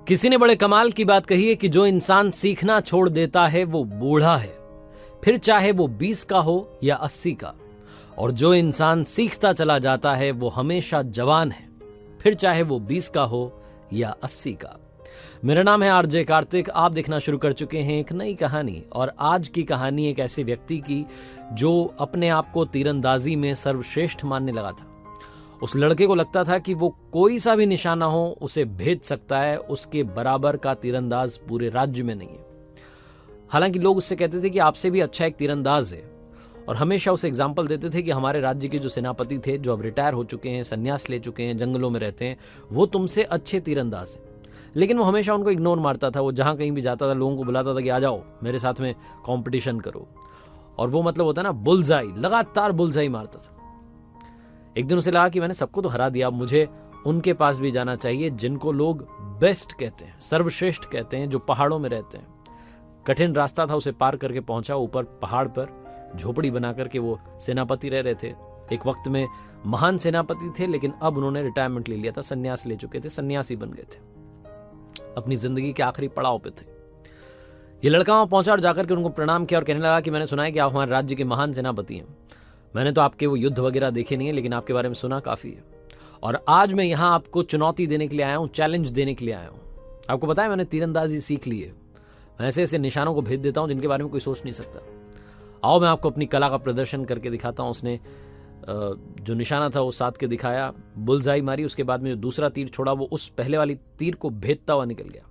किसी ने बड़े कमाल की बात कही है कि जो इंसान सीखना छोड़ देता है वो बूढ़ा है, फिर चाहे वो 20 का हो या 80 का। और जो इंसान सीखता चला जाता है वो हमेशा जवान है, फिर चाहे वो 20 का हो या 80 का। मेरा नाम है आरजे कार्तिक। आप देखना शुरू कर चुके हैं एक नई कहानी, और आज की कहानी एक ऐसे व्यक्ति की जो अपने आप को तीरंदाजी में सर्वश्रेष्ठ मानने लगा था। उस लड़के को लगता था कि वो कोई सा भी निशाना हो उसे भेद सकता है, उसके बराबर का तीरंदाज पूरे राज्य में नहीं है। हालांकि लोग उससे कहते थे कि आपसे भी अच्छा एक तीरंदाज है, और हमेशा उसे एग्जाम्पल देते थे कि हमारे राज्य के जो सेनापति थे, जो अब रिटायर हो चुके हैं, संन्यास ले चुके हैं, जंगलों में रहते हैं, वो तुमसे अच्छे तीरंदाज हैं। लेकिन वो हमेशा उनको इग्नोर मारता था। वो जहां कहीं भी जाता था लोगों को बुलाता था कि आ जाओ मेरे साथ में कंपटीशन करो, और वो मतलब होता है ना बुलजाई, लगातार बुलजाई मारता था। एक दिन उसे लगा कि मैंने सबको तो हरा दिया, मुझे उनके पास भी जाना चाहिए जिनको लोग बेस्ट कहते हैं, सर्वश्रेष्ठ कहते हैं, जो पहाड़ों में रहते हैं। कठिन रास्ता था, उसे पार करके पहुंचा ऊपर पहाड़ पर। झोपड़ी बना करके वो सेनापति रह रहे थे। एक वक्त में महान सेनापति थे, लेकिन अब उन्होंने रिटायरमेंट ले लिया था, संन्यास ले चुके थे, सन्यासी बन गए थे, अपनी जिंदगी के आखिरी पड़ाव पे थे। ये लड़का वहां पहुंचा और जाकर के उनको प्रणाम किया और कहने लगा कि मैंने सुना है कि आप हमारे राज्य के महान सेनापति हैं। मैंने तो आपके वो युद्ध वगैरह देखे नहीं है, लेकिन आपके बारे में सुना काफी है, और आज मैं यहां आपको चुनौती देने के लिए आया हूं, चैलेंज देने के लिए आया हूं। आपको पता है मैंने तीरंदाजी सीख ली है, मैं ऐसे ऐसे निशानों को भेद देता हूं जिनके बारे में कोई सोच नहीं सकता। आओ मैं आपको अपनी कला का प्रदर्शन करके दिखाता हूं। उसने जो निशाना था वो साध के दिखाया, बुलजाई मारी, उसके बाद में जो दूसरा तीर छोड़ा वो उस पहले वाली तीर को भेदता हुआ निकल गया।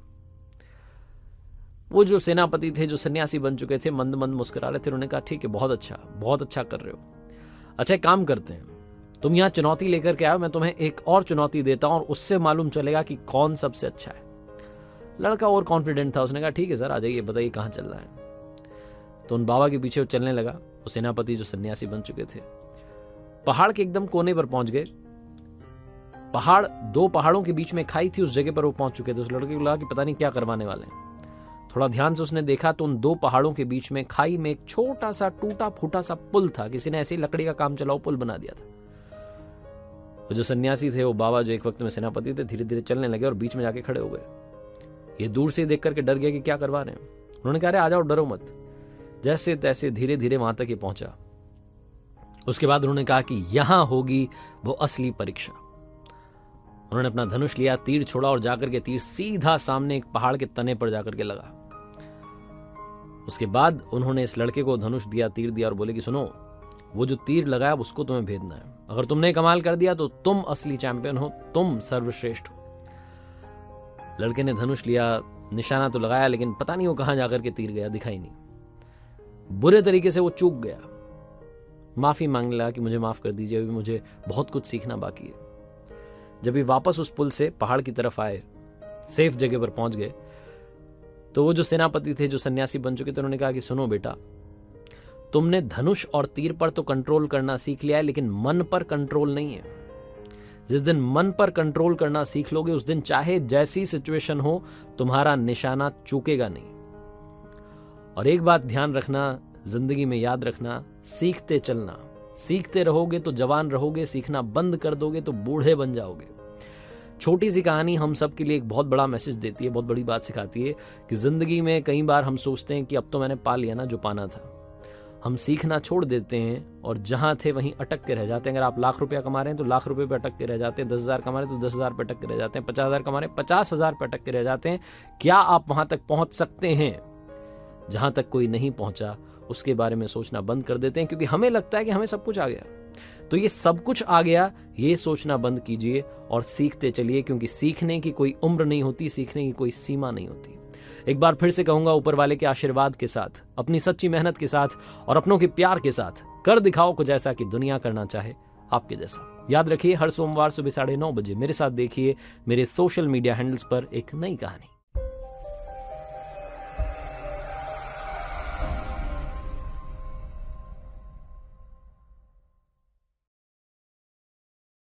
वो जो सेनापति थे, जो सन्यासी बन चुके थे, मंद मंद मुस्कुरा रहे थे। उन्होंने कहा ठीक है, बहुत अच्छा कर रहे हो। अच्छा एक काम करते हैं, तुम यहां चुनौती लेकर के आओ, मैं तुम्हें एक और चुनौती देता हूं और उससे मालूम चलेगा कि कौन सबसे अच्छा है। लड़का और कॉन्फिडेंट था, उसने कहा ठीक है सर, आ जाइए, बताइए कहां चल रहा है। तो उन बाबा के पीछे वो चलने लगा। वो सेनापति जो सन्यासी बन चुके थे पहाड़ के एकदम कोने पर पहुंच गए। पहाड़, दो पहाड़ों के बीच में खाई थी, उस जगह पर वो पहुंच चुके थे। उस लड़के को लगा कि पता नहीं क्या करवाने वाले हैं। थोड़ा ध्यान से उसने देखा तो उन दो पहाड़ों के बीच में खाई में एक छोटा सा टूटा फूटा सा पुल था। किसी ने ऐसे ही लकड़ी का काम चलाओ पुल बना दिया था। वो जो सन्यासी थे, वो बाबा जो एक वक्त में सेनापति थे, धीरे धीरे चलने लगे और बीच में जाके खड़े हो गए। ये दूर से देख करके डर गया कि क्या करवा रहे हैं। उन्होंने कहा अरे आ जाओ, डरो मत। जैसे तैसे धीरे धीरे वहां तक ये पहुंचा। उसके बाद उन्होंने कहा कि यहां होगी वो असली परीक्षा। उन्होंने अपना धनुष लिया, तीर छोड़ा और जाकर के तीर सीधा सामने एक पहाड़ के तने पर जाकर के लगा। उसके बाद उन्होंने इस लड़के को धनुष दिया, तीर दिया और बोले कि सुनो, वो जो तीर लगाया उसको तुम्हें भेदना है। अगर तुमने कमाल कर दिया तो तुम असली चैंपियन हो, तुम सर्वश्रेष्ठ हो। लड़के ने धनुष लिया, निशाना तो लगाया, लेकिन पता नहीं वो कहां जाकर के तीर गया, दिखाई नहीं। बुरे तरीके से वो चूक गया। माफी मांगने लगा कि मुझे माफ कर दीजिए, अभी मुझे बहुत कुछ सीखना बाकी है। जब ये वापस उस पुल से पहाड़ की तरफ आए, सेफ जगह पर पहुंच गए, तो वो जो सेनापति थे, जो सन्यासी बन चुके थे, उन्होंने कहा कि सुनो बेटा, तुमने धनुष और तीर पर तो कंट्रोल करना सीख लिया है, लेकिन मन पर कंट्रोल नहीं है। जिस दिन मन पर कंट्रोल करना सीख लोगे, उस दिन चाहे जैसी सिचुएशन हो, तुम्हारा निशाना चूकेगा नहीं। और एक बात ध्यान रखना, जिंदगी में याद रखना, सीखते चलना। सीखते रहोगे तो जवान रहोगे, सीखना बंद कर दोगे तो बूढ़े बन जाओगे। छोटी सी कहानी हम सब के लिए एक बहुत बड़ा मैसेज देती है, बहुत बड़ी बात सिखाती है कि जिंदगी में कई बार हम सोचते हैं कि अब तो मैंने पा लिया ना जो पाना था। हम सीखना छोड़ देते हैं और जहां थे वहीं अटक के रह जाते हैं। अगर आप लाख रुपया कमा रहे हैं तो लाख रुपए पे अटक के रह जाते हैं, 10,000 कमा रहे हैं तो 10,000 पे अटक के रह जाते हैं, 50,000 कमा रहे हैं 50,000 पे अटक के रह जाते हैं। क्या आप वहां तक पहुंच सकते हैं जहां तक कोई नहीं पहुंचा? उसके बारे में सोचना बंद कर देते हैं, क्योंकि हमें लगता है कि हमें सब कुछ आ गया। तो ये सब कुछ आ गया, ये सोचना बंद कीजिए और सीखते चलिए, क्योंकि सीखने की कोई उम्र नहीं होती, सीखने की कोई सीमा नहीं होती। एक बार फिर से कहूंगा, ऊपर वाले के आशीर्वाद के साथ, अपनी सच्ची मेहनत के साथ और अपनों के प्यार के साथ कर दिखाओ कुछ ऐसा कि दुनिया करना चाहे आपके जैसा। याद रखिए, हर सोमवार सुबह 9:30 बजे मेरे साथ देखिए मेरे सोशल मीडिया हैंडल्स पर एक नई कहानी।